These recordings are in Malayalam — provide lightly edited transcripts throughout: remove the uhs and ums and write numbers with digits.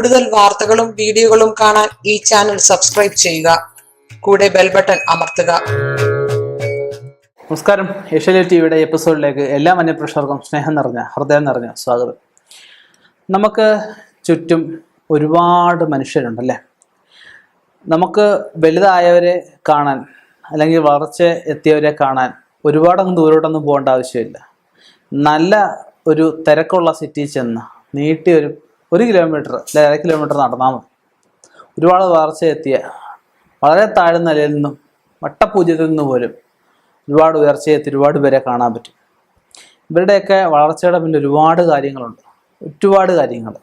കൂടുതൽ വാർത്തകളും വീഡിയോകളും കാണാൻ ഈ ചാനൽ സബ്സ്ക്രൈബ് ചെയ്യുക. കൂടെ ബെൽ ബട്ടൺ അമർത്തുക. നമസ്കാരം. ഏഷ്യാനെറ്റ് ടിവിയുടെ എപ്പിസോഡിലേക്ക് എല്ലാ മാന്യപ്രേക്ഷകർക്കും ഹൃദയം നിറഞ്ഞ സ്വാഗതം. നമുക്ക് ചുറ്റും ഒരുപാട് മനുഷ്യരുണ്ടല്ലേ. നമുക്ക് വലുതായവരെ കാണാൻ അല്ലെങ്കിൽ വളർച്ച എത്തിയവരെ കാണാൻ ഒരുപാടൊന്നും ദൂരോട്ടൊന്നും പോകേണ്ട ആവശ്യമില്ല. നല്ല ഒരു തിരക്കുള്ള സിറ്റിയിൽ ചെന്ന് നീട്ടി ഒരു കിലോമീറ്റർ അല്ലെങ്കിൽ 1.5 കിലോമീറ്റർ നടന്നാൽ മതി. ഒരുപാട് വളർച്ച എത്തിയ വളരെ താഴ്ന്ന നിലയിൽ നിന്നും വട്ടപൂജ്യത്തിൽ നിന്ന് പോലും ഒരുപാട് ഉയർച്ചയെത്തി ഒരുപാട് പേരെ കാണാൻ പറ്റും. ഇവരുടെയൊക്കെ വളർച്ചയുടെ പിന്നിൽ ഒരുപാട് കാര്യങ്ങളുണ്ട്. ഒരുപാട് കാര്യങ്ങൾ.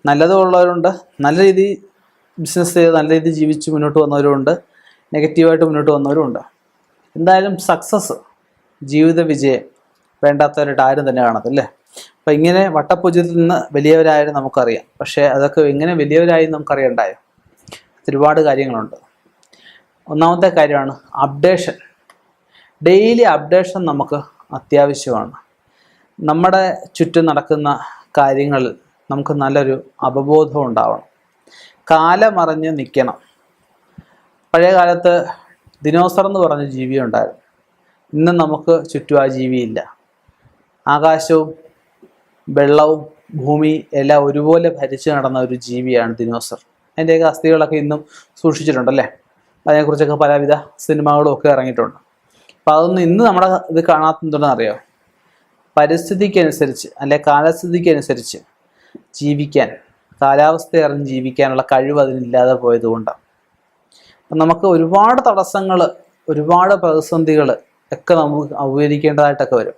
നല്ലതുള്ളവരുണ്ട്, നല്ല രീതിയിൽ ബിസിനസ് ചെയ്ത് നല്ല രീതിയിൽ ജീവിച്ച് മുന്നോട്ട് വന്നവരുമുണ്ട്, നെഗറ്റീവായിട്ട് മുന്നോട്ട് വന്നവരുമുണ്ട്. എന്തായാലും സക്സസ്, ജീവിത വിജയം വേണ്ടാത്തവരായിട്ട് ആരും തന്നെ കാണത്തില്ലേ. അപ്പം ഇങ്ങനെ വട്ടപൂജ്യത്തിൽ നിന്ന് വലിയവരായാലും നമുക്കറിയാം. പക്ഷേ അതൊക്കെ എങ്ങനെ വലിയവരായി നമുക്കറിയണ്ടായോ? ഒരുപാട് കാര്യങ്ങളുണ്ട്. ഒന്നാമത്തെ കാര്യമാണ് അപ്ഡേഷൻ. ഡെയിലി അപ്ഡേഷൻ നമുക്ക് അത്യാവശ്യമാണ്. നമ്മുടെ ചുറ്റും നടക്കുന്ന കാര്യങ്ങളിൽ നമുക്ക് നല്ലൊരു അവബോധം ഉണ്ടാവണം. കാലമറിഞ്ഞ് നിൽക്കണം. പഴയ കാലത്ത് ദിനോസർ എന്ന് പറഞ്ഞ ജീവി ഉണ്ടായിരുന്നു. ഇന്ന് നമുക്ക് ചുറ്റും ആ ജീവിയില്ല. ആകാശവും വെള്ളവും ഭൂമി എല്ലാം ഒരുപോലെ ഭരിച്ചു നടന്ന ഒരു ജീവിയാണ് ദിനോസർ. അതിൻ്റെയൊക്കെ അസ്ഥികളൊക്കെ ഇന്നും സൂക്ഷിച്ചിട്ടുണ്ടല്ലേ. അതിനെക്കുറിച്ചൊക്കെ പലവിധ സിനിമകളും ഒക്കെ ഇറങ്ങിയിട്ടുണ്ട്. അപ്പോൾ അതൊന്നും ഇന്ന് നമ്മുടെ ഇത് കാണാത്തതുണ്ടെന്ന് അറിയാം. പരിസ്ഥിതിക്കനുസരിച്ച് അല്ലെ കാലസ്ഥിതിക്കനുസരിച്ച് ജീവിക്കാൻ, കാലാവസ്ഥ അറിഞ്ഞ് ജീവിക്കാനുള്ള കഴിവ് അതിനില്ലാതെ പോയതുകൊണ്ടാണ്. അപ്പം നമുക്ക് ഒരുപാട് തടസ്സങ്ങൾ, ഒരുപാട് പ്രതിസന്ധികൾ ഒക്കെ നമുക്ക് അഭിമുഖീകരിക്കേണ്ടതായിട്ടൊക്കെ വരും.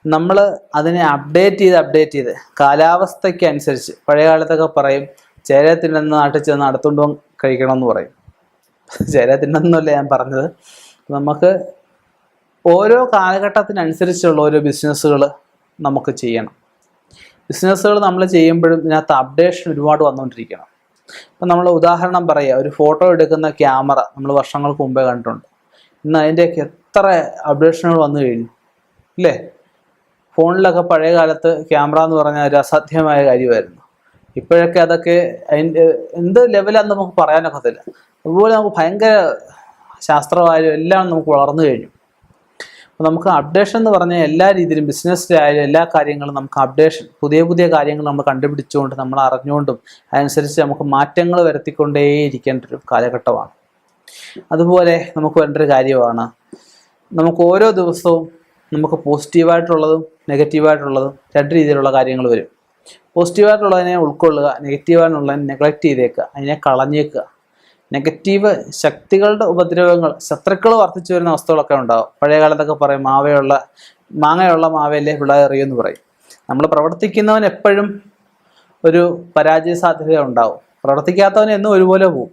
നമ്മൾ അതിനെ അപ്ഡേറ്റ് ചെയ്ത് കാലാവസ്ഥയ്ക്ക് അനുസരിച്ച്, പഴയ കാലത്തൊക്കെ പറയും ചേര തിന്നുന്ന നാട്ടിൽ ചെന്ന് അടുത്തുകൊണ്ട് കഴിക്കണമെന്ന് പറയും. ചേര തിന്നുന്നല്ല ഞാൻ പറഞ്ഞത്. നമുക്ക് ഓരോ കാലഘട്ടത്തിനനുസരിച്ചുള്ള ഓരോ ബിസിനസ്സുകൾ നമുക്ക് ചെയ്യണം. ബിസിനസ്സുകൾ നമ്മൾ ചെയ്യുമ്പോഴും ഇതിനകത്ത് അപ്ഡേഷൻ ഒരുപാട് വന്നുകൊണ്ടിരിക്കണം. ഇപ്പം നമ്മൾ ഉദാഹരണം പറയുക, ഒരു ഫോട്ടോ എടുക്കുന്ന ക്യാമറ നമ്മൾ വർഷങ്ങൾക്ക് മുമ്പേ കണ്ടിട്ടുണ്ട്. ഇന്ന് അതിൻ്റെയൊക്കെ എത്ര അപ്ഡേഷനുകൾ വന്നു കഴിഞ്ഞു അല്ലേ. ഫോണിലൊക്കെ പഴയ കാലത്ത് ക്യാമറ എന്ന് പറഞ്ഞാൽ ഒരു അസാധ്യമായ കാര്യമായിരുന്നു. ഇപ്പോഴൊക്കെ അതൊക്കെ അതിൻ്റെ എന്ത് ലെവലാന്ന് നമുക്ക് പറയാനൊക്കത്തില്ല. അതുപോലെ നമുക്ക് ഭയങ്കര ശാസ്ത്രമായാലും എല്ലാം നമുക്ക് വളർന്നു കഴിഞ്ഞു. അപ്പോൾ നമുക്ക് അപ്ഡേഷൻ എന്ന് പറഞ്ഞാൽ എല്ലാ രീതിയിലും ബിസിനസ്സിലായാലും എല്ലാ കാര്യങ്ങളും നമുക്ക് അപ്ഡേഷൻ, പുതിയ പുതിയ കാര്യങ്ങൾ നമ്മൾ കണ്ടുപിടിച്ചുകൊണ്ട് നമ്മൾ അറിഞ്ഞുകൊണ്ടും അതനുസരിച്ച് നമുക്ക് മാറ്റങ്ങൾ വരുത്തിക്കൊണ്ടേയിരിക്കേണ്ട ഒരു കാലഘട്ടമാണ്. അതുപോലെ നമുക്ക് വേണ്ട ഒരു കാര്യമാണ്, നമുക്ക് ഓരോ ദിവസവും നമുക്ക് പോസിറ്റീവായിട്ടുള്ളതും നെഗറ്റീവായിട്ടുള്ളതും രണ്ട് രീതിയിലുള്ള കാര്യങ്ങൾ വരും. പോസിറ്റീവായിട്ടുള്ളതിനെ ഉൾക്കൊള്ളുക, നെഗറ്റീവായിട്ടുള്ളതിനെ നെഗ്ലക്റ്റ് ചെയ്തേക്കുക, അതിനെ കളഞ്ഞേക്കുക. നെഗറ്റീവ് ശക്തികളുടെ ഉപദ്രവങ്ങൾ, ശത്രുക്കൾ വർദ്ധിച്ചു വരുന്ന അവസ്ഥകളൊക്കെ ഉണ്ടാകും. പഴയ കാലത്തൊക്കെ പറയും മാങ്ങയുള്ള മാവയല്ലേ പിള്ളേർ എറിയുമെന്ന് പറയും. നമ്മൾ പ്രവർത്തിക്കുന്നവൻ എപ്പോഴും ഒരു പരാജയ സാധ്യത ഉണ്ടാവും. പ്രവർത്തിക്കാത്തവൻ എന്നും ഒരുപോലെ പോവും.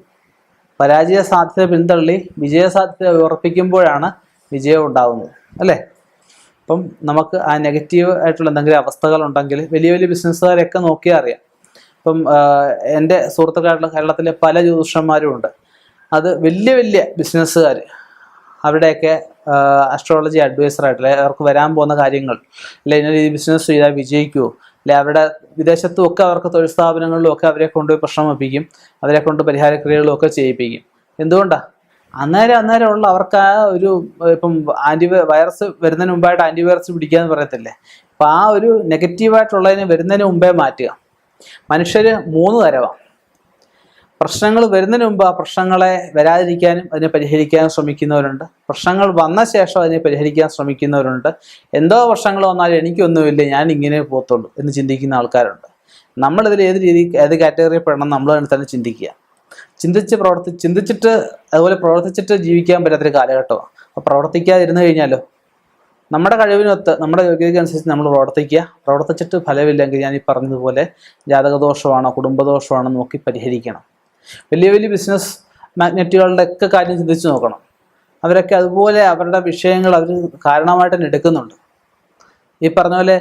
പരാജയ സാധ്യത പിന്തള്ളി വിജയ സാധ്യത ഉറപ്പിക്കുമ്പോഴാണ് വിജയം ഉണ്ടാകുന്നത് അല്ലേ. അപ്പം നമുക്ക് ആ നെഗറ്റീവ് ആയിട്ടുള്ള എന്തെങ്കിലും അവസ്ഥകളുണ്ടെങ്കിൽ വലിയ വലിയ ബിസിനസ്സുകാരെയൊക്കെ നോക്കിയാൽ അറിയാം. ഇപ്പം എൻ്റെ സുഹൃത്തുക്കളായിട്ടുള്ള കേരളത്തിലെ പല ജ്യോതിഷന്മാരും ഉണ്ട്. അത് വലിയ വലിയ ബിസിനസ്സുകാർ, അവരുടെയൊക്കെ അസ്ട്രോളജി അഡ്വൈസറായിട്ടില്ല, അവർക്ക് വരാൻ പോകുന്ന കാര്യങ്ങൾ, അല്ലെങ്കിൽ ഈ ബിസിനസ് ചെയ്താൽ വിജയിക്കുമോ, അല്ലെ അവരുടെ വിദേശത്തും ഒക്കെ അവർക്ക് തൊഴിൽ സ്ഥാപനങ്ങളിലും ഒക്കെ അവരെ കൊണ്ടുപോയി പ്രശ്നം വെപ്പിക്കും, അവരെ കൊണ്ട് പരിഹാരക്രിയകളും ഒക്കെ ചെയ്യിപ്പിക്കും. എന്തുകൊണ്ടാണ്? അന്നേരം ഉള്ള അവർക്ക് ആ ഒരു ഇപ്പം വൈറസ് വരുന്നതിന് മുമ്പായിട്ട് ആൻറ്റിവൈറസ് പിടിക്കുക എന്ന് പറയത്തില്ലേ. അപ്പം ആ ഒരു നെഗറ്റീവായിട്ടുള്ളതിന് വരുന്നതിന് മുമ്പേ മാറ്റുക. മനുഷ്യർ 3 തരമാണ്. പ്രശ്നങ്ങൾ വരുന്നതിന് മുമ്പ് ആ പ്രശ്നങ്ങളെ വരാതിരിക്കാനും അതിനെ പരിഹരിക്കാനും ശ്രമിക്കുന്നവരുണ്ട്. പ്രശ്നങ്ങൾ വന്ന ശേഷം അതിനെ പരിഹരിക്കാൻ ശ്രമിക്കുന്നവരുണ്ട്. എന്തോ പ്രശ്നങ്ങൾ വന്നാലും എനിക്കൊന്നുമില്ല, ഞാൻ ഇങ്ങനെ പോകത്തുള്ളൂ എന്ന് ചിന്തിക്കുന്ന ആൾക്കാരുണ്ട്. നമ്മളിതിൽ ഏത് കാറ്റഗറിയിൽ പെടണം നമ്മൾ തന്നെ ചിന്തിക്കുക. ചിന്തിച്ചിട്ട് അതുപോലെ പ്രവർത്തിച്ചിട്ട് ജീവിക്കാൻ പറ്റാത്തൊരു കാലഘട്ടമാണ്. അപ്പോൾ പ്രവർത്തിക്കാതിരുന്നു കഴിഞ്ഞാലോ, നമ്മുടെ കഴിവിനൊത്ത് നമ്മുടെ യോഗ്യതയ്ക്കനുസരിച്ച് നമ്മൾ പ്രവർത്തിച്ചിട്ട് ഫലമില്ലെങ്കിൽ ഞാൻ ഈ പറഞ്ഞതുപോലെ ജാതകദോഷമാണോ കുടുംബദോഷമാണോ നോക്കി പരിഹരിക്കണം. വലിയ വലിയ ബിസിനസ് മാഗ്നറ്റുകളുടെ ഒക്കെ കാര്യം ചിന്തിച്ച് നോക്കണം. അവരൊക്കെ അതുപോലെ അവരുടെ വിഷയങ്ങൾ അവർ കാരണമായിട്ട് തന്നെ എടുക്കുന്നുണ്ട്. ഈ പറഞ്ഞ പോലെ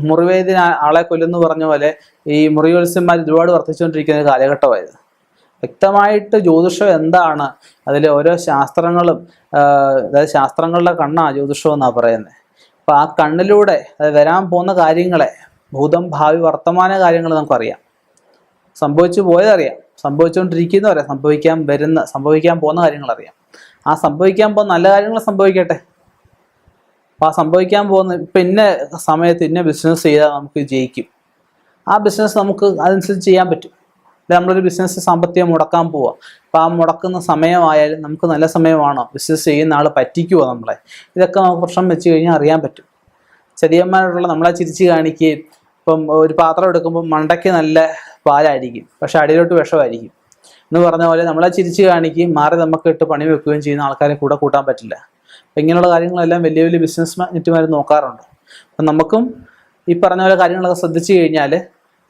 മുറിവേദിന ആളെ കൊല്ലുന്നു പറഞ്ഞ പോലെ ഈ മുറിവത്സ്യന്മാർ ഒരുപാട് വർദ്ധിച്ചുകൊണ്ടിരിക്കുന്ന ഒരു കാലഘട്ടമായത്. വ്യക്തമായിട്ട് ജ്യോതിഷം എന്താണ്, അതിലെ ഓരോ ശാസ്ത്രങ്ങളും, അതായത് ശാസ്ത്രങ്ങളുടെ കണ്ണാണ് ജ്യോതിഷം എന്നാണ് പറയുന്നത്. അപ്പം ആ കണ്ണിലൂടെ അത് വരാൻ പോകുന്ന കാര്യങ്ങളെ ഭൂതം, ഭാവി, വർത്തമാന കാര്യങ്ങൾ നമുക്കറിയാം. സംഭവിച്ചു പോയതറിയാം, സംഭവിച്ചുകൊണ്ടിരിക്കുന്നവരെ സംഭവിക്കാൻ പോകുന്ന കാര്യങ്ങൾ അറിയാം. ആ സംഭവിക്കാൻ പോകുന്ന നല്ല കാര്യങ്ങൾ സംഭവിക്കട്ടെ. അപ്പോൾ ആ സംഭവിക്കാൻ പോകുന്ന ഇപ്പം ഇന്ന സമയത്ത് ഇന്ന ബിസിനസ് ചെയ്താൽ നമുക്ക് ജയിക്കും, ആ ബിസിനസ് നമുക്ക് അതനുസരിച്ച് ചെയ്യാൻ പറ്റും. നമ്മളൊരു ബിസിനസ് സാമ്പത്തികം മുടക്കാൻ പോവുക, അപ്പോൾ ആ മുടക്കുന്ന സമയമായാലും നമുക്ക് നല്ല സമയമാണോ, ബിസിനസ് ചെയ്യുന്ന ആൾ പറ്റിക്കുമോ നമ്മളെ, ഇതൊക്കെ നമുക്ക് പ്രശ്നം വെച്ച് കഴിഞ്ഞാൽ അറിയാൻ പറ്റും. ചതിയന്മാരോടുള്ള നമ്മളെ ചിരിച്ച് കാണിക്കുകയും, ഇപ്പം ഒരു പാത്രം എടുക്കുമ്പോൾ മണ്ടയ്ക്ക് നല്ല പാലായിരിക്കും പക്ഷെ അടിയിലോട്ട് വിഷമായിരിക്കും എന്ന് പറഞ്ഞ പോലെ നമ്മളെ ചിരിച്ച് കാണിക്കുകയും മാറി നമുക്ക് ഇട്ട് പണി വെക്കുകയും ചെയ്യുന്ന ആൾക്കാരെ കൂടെ കൂട്ടാൻ പറ്റില്ല. അപ്പം ഇങ്ങനെയുള്ള കാര്യങ്ങളെല്ലാം വലിയ വലിയ ബിസിനസ് മാഗ്നറ്റുമാർ നോക്കാറുണ്ട്. അപ്പം നമുക്കും ഈ പറഞ്ഞ പോലെ കാര്യങ്ങളൊക്കെ ശ്രദ്ധിച്ചു കഴിഞ്ഞാൽ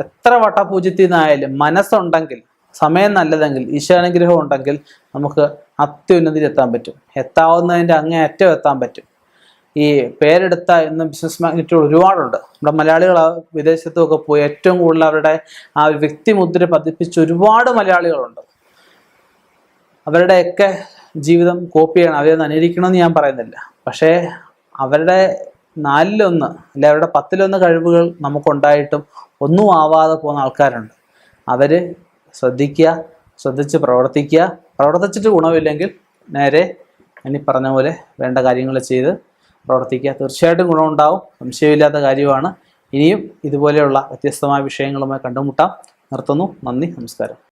എത്ര വട്ടപൂജ്യത്തിൽ നിന്നായാലും മനസ്സുണ്ടെങ്കിൽ, സമയം നല്ലതെങ്കിൽ, ഈശ്വരാനുഗ്രഹം ഉണ്ടെങ്കിൽ നമുക്ക് അത്യുന്നതിയിൽ എത്താൻ പറ്റും, എത്താവുന്നതിൻ്റെ അങ്ങേയറ്റം എത്താൻ പറ്റും. ഈ പേരെടുത്ത ഇന്ന് ബിസിനസ് മാഗ്നറ്റുകൾ ഒരുപാടുണ്ട്. നമ്മുടെ മലയാളികൾ വിദേശത്തുമൊക്കെ പോയി ഏറ്റവും കൂടുതൽ അവരുടെ ആ ഒരു വ്യക്തിമുദ്ര പതിപ്പിച്ച ഒരുപാട് മലയാളികളുണ്ട്. അവരുടെയൊക്കെ ജീവിതം കോപ്പി ചെയ്യണം, അവരെ അനുകരിക്കണമെന്ന് ഞാൻ പറയുന്നില്ല. പക്ഷേ അവരുടെ 4-1 അല്ലെ അവരുടെ 10-1 കഴിവുകൾ നമുക്കുണ്ടായിട്ടും ഒന്നും ആവാതെ പോകുന്ന ആൾക്കാരുണ്ട്. അവർ ശ്രദ്ധിച്ച് പ്രവർത്തിച്ചിട്ട് ഗുണമില്ലെങ്കിൽ നേരെ ഇനി പറഞ്ഞ പോലെ വേണ്ട കാര്യങ്ങൾ ചെയ്ത് പ്രവർത്തിക്കുക. തീർച്ചയായിട്ടും ഗുണമുണ്ടാവും, സംശയമില്ലാത്ത കാര്യമാണ്. ഇനിയും ഇതുപോലെയുള്ള വ്യത്യസ്തമായ വിഷയങ്ങളുമായി കണ്ടുമുട്ടാം. നിർത്തുന്നു. നന്ദി, നമസ്കാരം.